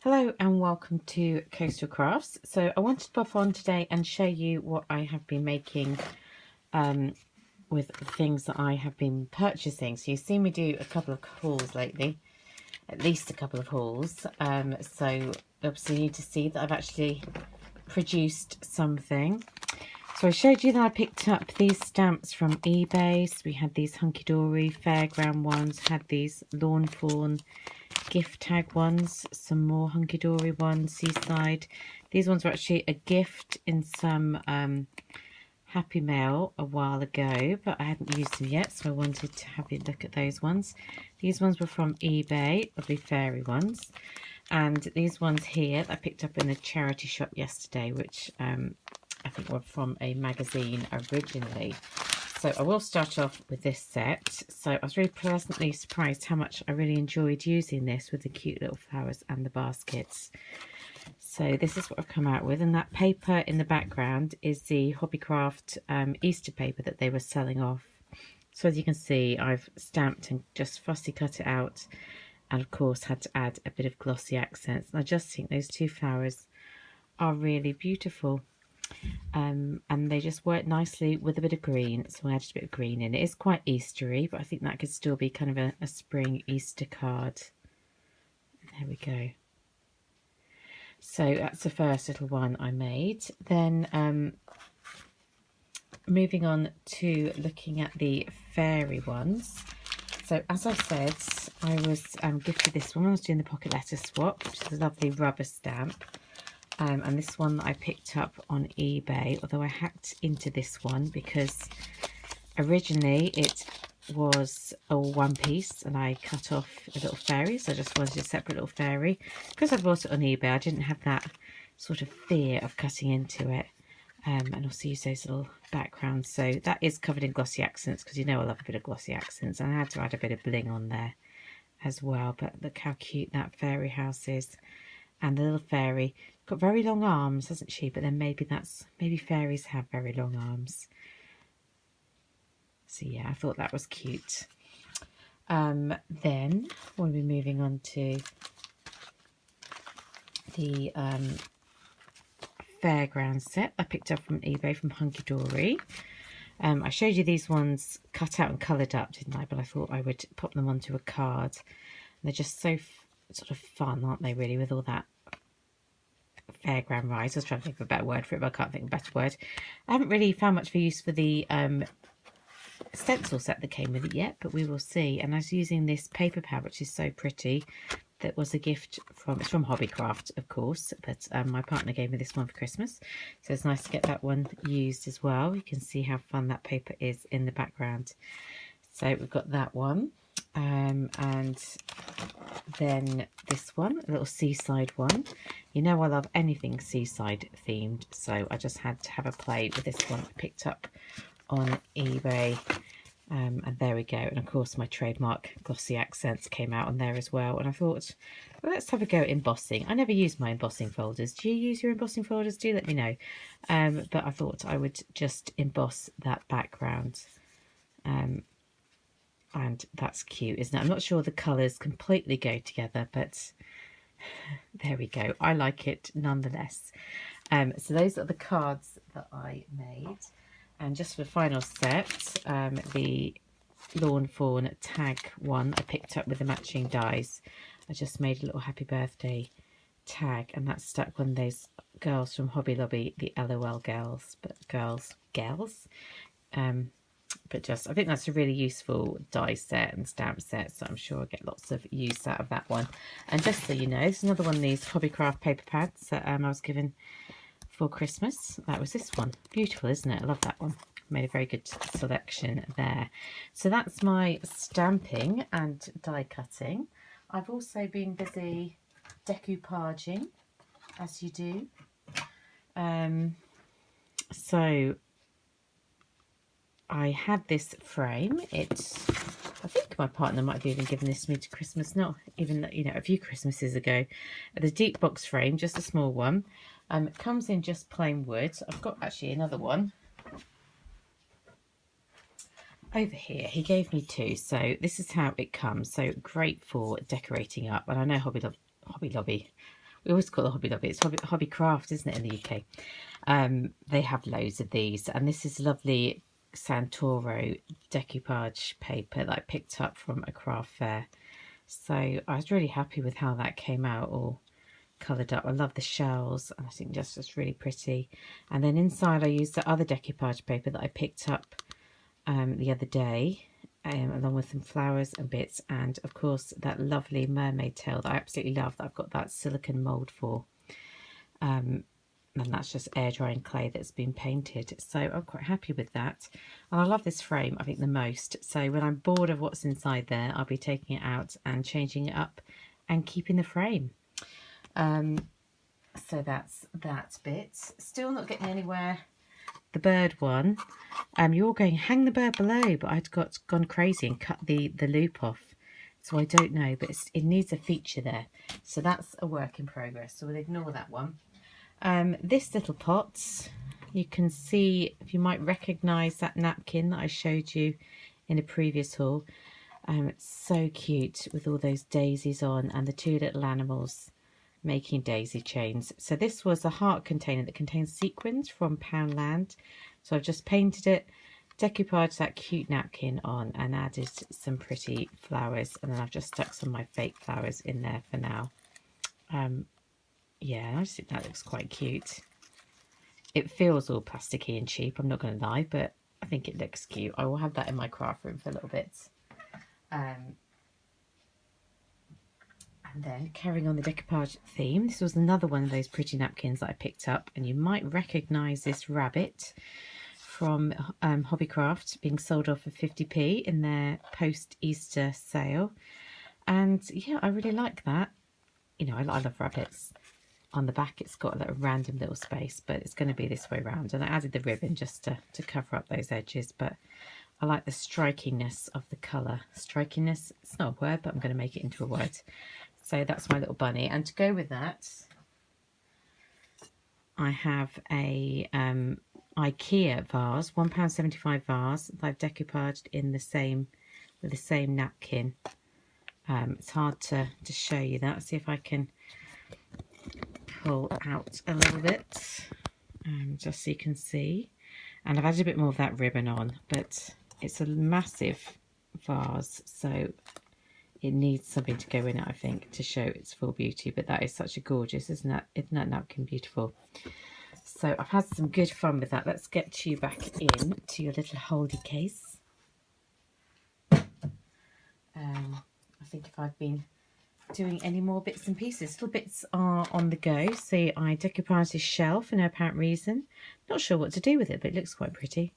Hello and welcome to Coastal Crafts. So I wanted to pop on today and show you what I have been making with the things that I have been purchasing. So you've seen me do a couple of hauls lately, at least a couple of hauls. So obviously you need to see that I've actually produced something. So I showed you that I picked up these stamps from eBay. So we had these Hunky Dory Fairground ones, had these Lawn Fawn gift tag ones, some more Hunky Dory ones, Seaside. These ones were actually a gift in some Happy Mail a while ago, but I hadn't used them yet, so I wanted to have a look at those ones. These ones were from eBay, lovely fairy ones. And these ones here I picked up in a charity shop yesterday, which I think were from a magazine originally. So I will start off with this set. So I was really pleasantly surprised how much I really enjoyed using this with the cute little flowers and the baskets. So this is what I've come out with, and that paper in the background is the Hobbycraft Easter paper that they were selling off. So as you can see, I've stamped and just fussy cut it out, and of course had to add a bit of glossy accents. And I just think those two flowers are really beautiful. And they just work nicely with a bit of green, so I added a bit of green in. It is quite Eastery, but I think that could still be kind of a spring Easter card. There we go. So that's the first little one I made. Then moving on to looking at the fairy ones. So as I said, I was gifted this one. I was doing the pocket letter swap, which is a lovely rubber stamp. And this one that I picked up on eBay, although I hacked into this one because originally it was a one piece and I cut off a little fairy, so I just wanted a separate little fairy. Because I bought it on eBay, I didn't have that sort of fear of cutting into it. And also use those little backgrounds. So that is covered in glossy accents, because you know I love a bit of glossy accents, and I had to add a bit of bling on there as well. But look how cute that fairy house is. And the little fairy got very long arms, hasn't she? But then maybe fairies have very long arms. So yeah, I thought that was cute. Then we'll be moving on to the Fairground set I picked up from eBay from Hunky Dory. I showed you these ones cut out and coloured up, didn't I? But I thought I would pop them onto a card. And they're just so sort of fun, aren't they, really, with all that Fairground rise. I was trying to think of a better word for it, but I can't think of a better word. I haven't really found much for use for the stencil set that came with it yet, but we will see. And I was using this paper pad, which is so pretty. That was a gift it's from Hobbycraft, of course, but my partner gave me this one for Christmas. So it's nice to get that one used as well. You can see how fun that paper is in the background. So we've got that one. And then this one, a little Seaside one. You know I love anything Seaside themed, so I just had to have a play with this one I picked up on eBay. And there we go. And of course my trademark glossy accents came out on there as well. And I thought, well, let's have a go at embossing. I never use my embossing folders. Do you use your embossing folders? Do let me know. But I thought I would just emboss that background. And that's cute, isn't it? I'm not sure the colours completely go together, but there we go. I like it nonetheless. So those are the cards that I made. And just for the final set, the Lawn Fawn tag one I picked up with the matching dies. I just made a little happy birthday tag, and that's stuck one of those girls from Hobby Lobby, the LOL girls, but girls. But just, I think that's a really useful die set and stamp set, so I'm sure I'll get lots of use out of that one. And just so you know, it's another one of these Hobbycraft paper pads that I was given for Christmas. That was this one. Beautiful, isn't it? I love that one. Made a very good selection there. So that's my stamping and die cutting. I've also been busy decoupaging, as you do. So I had this frame. I think my partner might have even given this to me to Christmas, not even, you know, a few Christmases ago. The deep box frame, just a small one. It comes in just plain wood. I've got actually another one over here. He gave me two, so this is how it comes. So great for decorating up. And I know Hobby Lobby we always call it Hobby Lobby. It's Hobby Craft, isn't it, in the UK? They have loads of these, and this is lovely Santoro decoupage paper that I picked up from a craft fair. So I was really happy with how that came out, all coloured up. I love the shells, and I think that's just really pretty. And then inside I used the other decoupage paper that I picked up the other day, along with some flowers and bits, and of course that lovely mermaid tail that I absolutely love, that I've got that silicone mould for. And that's just air drying clay that's been painted, so I'm quite happy with that. And I love this frame, I think, the most. So when I'm bored of what's inside there, I'll be taking it out and changing it up and keeping the frame. So that's that bit. Still not getting anywhere. The bird one, you're all going, hang the bird below, but I'd gone crazy and cut the loop off, so I don't know, but it needs a feature there, so that's a work in progress, so we'll ignore that one. This little pot, you can see, if you might recognise that napkin that I showed you in a previous haul. It's so cute with all those daisies on and the two little animals making daisy chains. So this was a heart container that contains sequins from Poundland. So I've just painted it, decoupaged that cute napkin on, and added some pretty flowers, and then I've just stuck some of my fake flowers in there for now. Yeah, I just think that looks quite cute. It feels all plasticky and cheap, I'm not going to lie, but I think it looks cute. I will have that in my craft room for a little bit. And then carrying on the decoupage theme, this was another one of those pretty napkins that I picked up, and you might recognise this rabbit from Hobbycraft being sold off for 50p in their post-Easter sale. And yeah, I really like that. You know, I love rabbits. On the back it's got a little random little space, but it's going to be this way round, and I added the ribbon just to cover up those edges, but I like the strikiness of the colour. Strikiness, it's not a word, but I'm going to make it into a word. So that's my little bunny, and to go with that I have a Ikea vase, £1.75 vase that I've decoupaged in the same, with the same napkin. It's hard to show you that. See if I can pull out a little bit, just so you can see. And I've added a bit more of that ribbon on, but it's a massive vase, so it needs something to go in it, I think, to show its full beauty. But that is such a gorgeous, isn't that napkin beautiful? So I've had some good fun with that. Let's get you back in to your little holdy case. I think if I've been doing any more bits and pieces, little bits are on the go. See, I decoupaged this shelf for no apparent reason. Not sure what to do with it, but it looks quite pretty.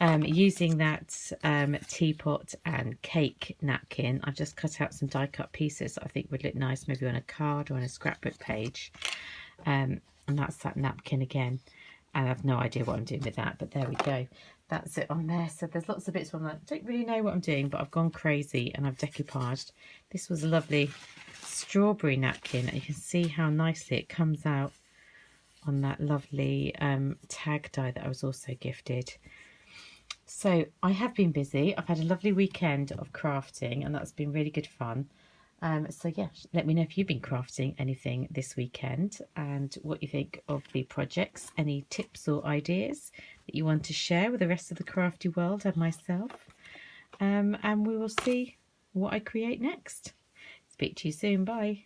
Using that teapot and cake napkin, I've just cut out some die cut pieces that I think would look nice maybe on a card or on a scrapbook page. And that's that napkin again. And I have no idea what I'm doing with that, but there we go. That's it on there. So there's lots of bits where I'm like, I don't really know what I'm doing, but I've gone crazy and I've decoupaged. This was a lovely strawberry napkin. You can see how nicely it comes out on that lovely tag die that I was also gifted. So I have been busy. I've had a lovely weekend of crafting, and that's been really good fun. So yeah, let me know if you've been crafting anything this weekend and what you think of the projects, any tips or ideas that you want to share with the rest of the crafty world and myself. And we will see what I create next. Speak to you soon. Bye.